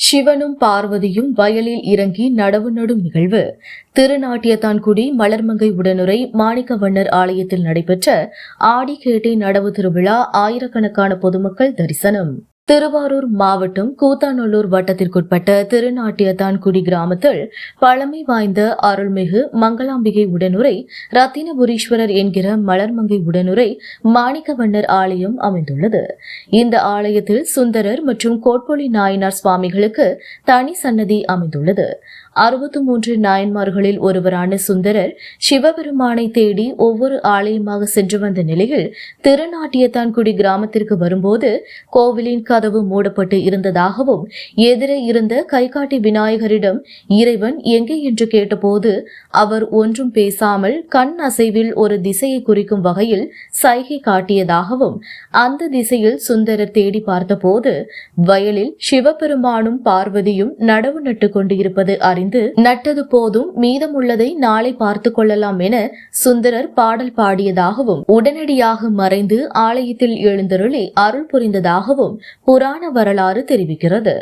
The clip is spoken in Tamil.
சிவனும் பார்வதியும் வயலில் இறங்கி நடவு நடும் நிகழ்வு திருநாட்டியத்தான்குடி மலர்மங்கை உடனுரை மாணிக்கவண்ணர் ஆலயத்தில் நடைபெற்ற ஆடிக்கேட்டை நடவு திருவிழா ஆயிரக்கணக்கான பொதுமக்கள் தரிசனம். திருவாரூர் மாவட்டம் கூத்தாநல்லூர் வட்டத்திற்குட்பட்ட திருநாட்டியத்தான்குடி கிராமத்தில் பழமை வாய்ந்த அருள்மிகு மங்களாம்பிகை உடனுரை ரத்தினபுரீஸ்வரர் என்கிற மலர்மங்கை உடனுரை மாணிக்கவண்ணர் ஆலயம் அமைந்துள்ளது. இந்த ஆலயத்தில் சுந்தரர் மற்றும் கோட்பொலி நாயனார் சுவாமிகளுக்கு தனி சன்னதி அமைந்துள்ளது. 63 நாயன்மார்களில் ஒருவரான சுந்தரர் சிவபெருமானை தேடி ஒவ்வொரு ஆலயமாக சென்று வந்த நிலையில் திருநாட்டியத்தான்குடி கிராமத்திற்கு வரும்போது கோவிலின் கதவு மூடப்பட்டு இருந்ததாகவும் எதிரே இருந்த கைகாட்டி விநாயகரிடம் இறைவன் எங்கே என்று கேட்டபோது அவர் ஒன்றும் பேசாமல் கண் அசைவில் ஒரு திசையை குறிக்கும் வகையில் சைகை காட்டியதாகவும் அந்த திசையில் சுந்தரர் தேடி பார்த்தபோது வயலில் சிவபெருமானும் பார்வதியும் நடவு நட்டு கொண்டிருப்பது அறிந்து நட்டது போதும் மீதமுள்ளதை நாளை பார்த்து கொள்ளலாம் என சுந்தரர் பாடல் பாடியதாகவும் உடனடியாக மறைந்து ஆலயத்தில் எழுந்தருளி அருள் புரிந்ததாகவும் புராண வரலாறு தெரிவிக்கிறது.